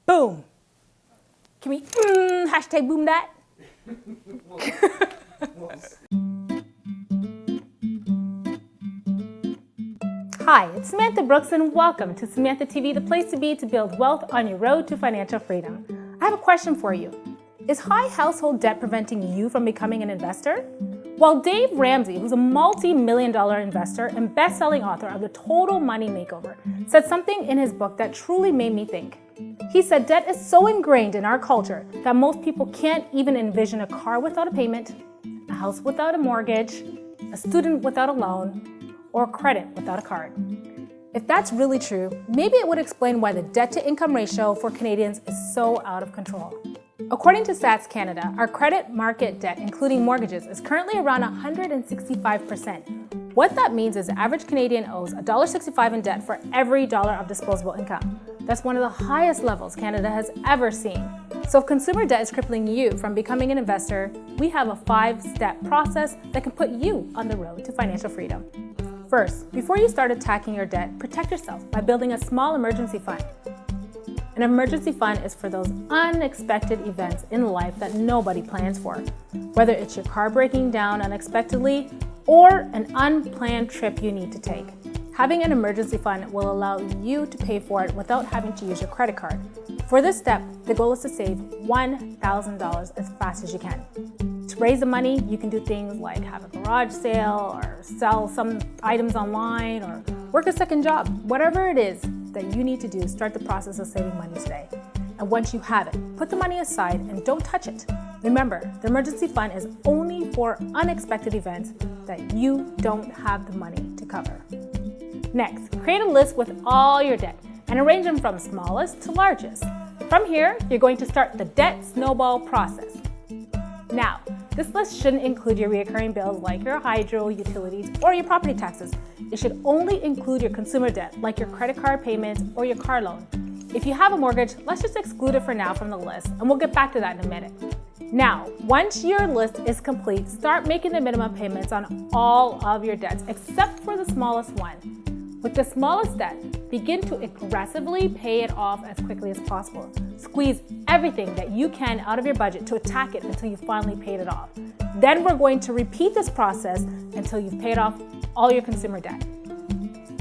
Boom. Can we hashtag boom that? Hi, it's Samantha Brookes and welcome to Samantha TV, the place to be to build wealth on your road to financial freedom. I have a question for you. Is high household debt preventing you from becoming an investor? Well, Dave Ramsey, who's a multi-million-dollar investor and best-selling author of The Total Money Makeover, said something in his book that truly made me think. He said debt is so ingrained in our culture that most people can't even envision a car without a payment, a house without a mortgage, a student without a loan, or credit without a card. If that's really true, maybe it would explain why the debt-to-income ratio for Canadians is so out of control. According to Stats Canada, our credit market debt, including mortgages, is currently around 165%. What that means is the average Canadian owes $1.65 in debt for every dollar of disposable income. That's one of the highest levels Canada has ever seen. So if consumer debt is crippling you from becoming an investor, we have a 5-step process that can put you on the road to financial freedom. First, before you start attacking your debt, protect yourself by building a small emergency fund. An emergency fund is for those unexpected events in life that nobody plans for, whether it's your car breaking down unexpectedly or an unplanned trip you need to take. Having an emergency fund will allow you to pay for it without having to use your credit card. For this step, the goal is to save $1,000 as fast as you can. To raise the money, you can do things like have a garage sale or sell some items online or work a second job. Whatever it is that you need to do, start the process of saving money today. And once you have it, put the money aside and don't touch it. Remember, the emergency fund is only for unexpected events that you don't have the money to cover. Next, create a list with all your debt and arrange them from smallest to largest. From here, you're going to start the debt snowball process. Now, this list shouldn't include your recurring bills like your hydro, utilities, or your property taxes. It should only include your consumer debt like your credit card payments or your car loan. If you have a mortgage, let's just exclude it for now from the list, and we'll get back to that in a minute. Now, once your list is complete, start making the minimum payments on all of your debts except for the smallest one. With the smallest debt, begin to aggressively pay it off as quickly as possible. Squeeze everything that you can out of your budget to attack it until you finally paid it off. Then we're going to repeat this process until you've paid off all your consumer debt.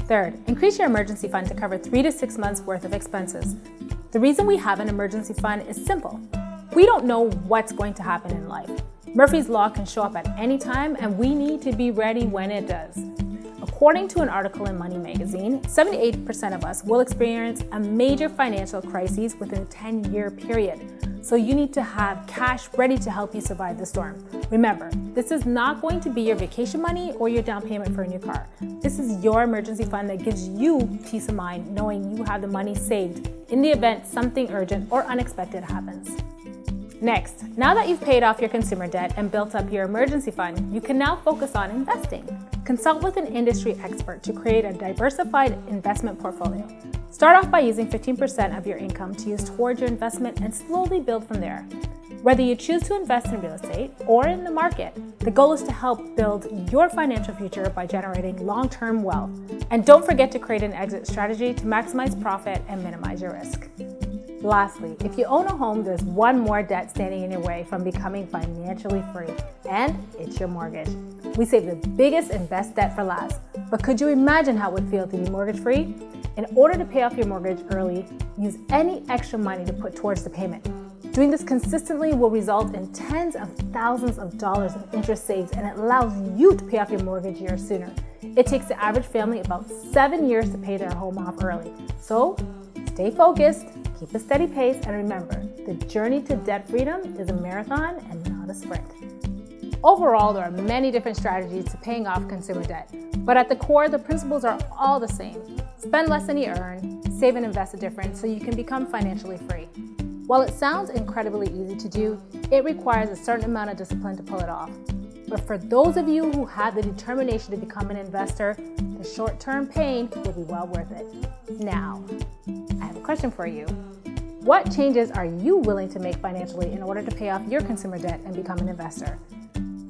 Third, increase your emergency fund to cover 3 to 6 months worth of expenses. The reason we have an emergency fund is simple. We don't know what's going to happen in life. Murphy's Law can show up at any time, and we need to be ready when it does. According to an article in Money Magazine, 78% of us will experience a major financial crisis within a 10-year period. So you need to have cash ready to help you survive the storm. Remember, this is not going to be your vacation money or your down payment for a new car. This is your emergency fund that gives you peace of mind knowing you have the money saved in the event something urgent or unexpected happens. Next, now that you've paid off your consumer debt and built up your emergency fund, you can now focus on investing. Consult with an industry expert to create a diversified investment portfolio. Start off by using 15% of your income to use towards your investment and slowly build from there. Whether you choose to invest in real estate or in the market, the goal is to help build your financial future by generating long-term wealth. And don't forget to create an exit strategy to maximize profit and minimize your risk. Lastly, if you own a home, there's one more debt standing in your way from becoming financially free, and it's your mortgage. We save the biggest and best debt for last, but could you imagine how it would feel to be mortgage-free? In order to pay off your mortgage early, use any extra money to put towards the payment. Doing this consistently will result in tens of thousands of dollars in interest saved, and it allows you to pay off your mortgage years sooner. It takes the average family about 7 years to pay their home off early. So stay focused, keep a steady pace, and remember, the journey to debt freedom is a marathon and not a sprint. Overall, there are many different strategies to paying off consumer debt, but at the core, the principles are all the same. Spend less than you earn, save and invest a difference so you can become financially free. While it sounds incredibly easy to do, it requires a certain amount of discipline to pull it off. But for those of you who have the determination to become an investor, the short-term pain will be well worth it. Now, I have a question for you. What changes are you willing to make financially in order to pay off your consumer debt and become an investor?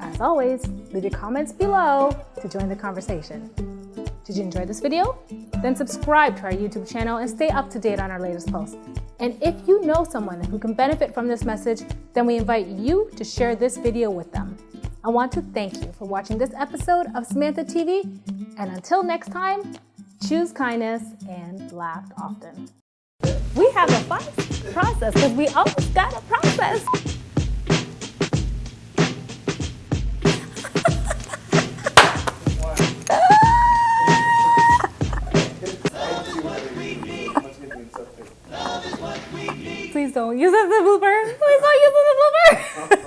As always, leave your comments below to join the conversation. Did you enjoy this video? Then subscribe to our YouTube channel and stay up to date on our latest posts. And if you know someone who can benefit from this message, then we invite you to share this video with them. I want to thank you for watching this episode of Samantha TV, and until next time, choose kindness and laugh often. We have a fun process because we always got a process. Please don't use it as a blooper. Please don't use it as a blooper.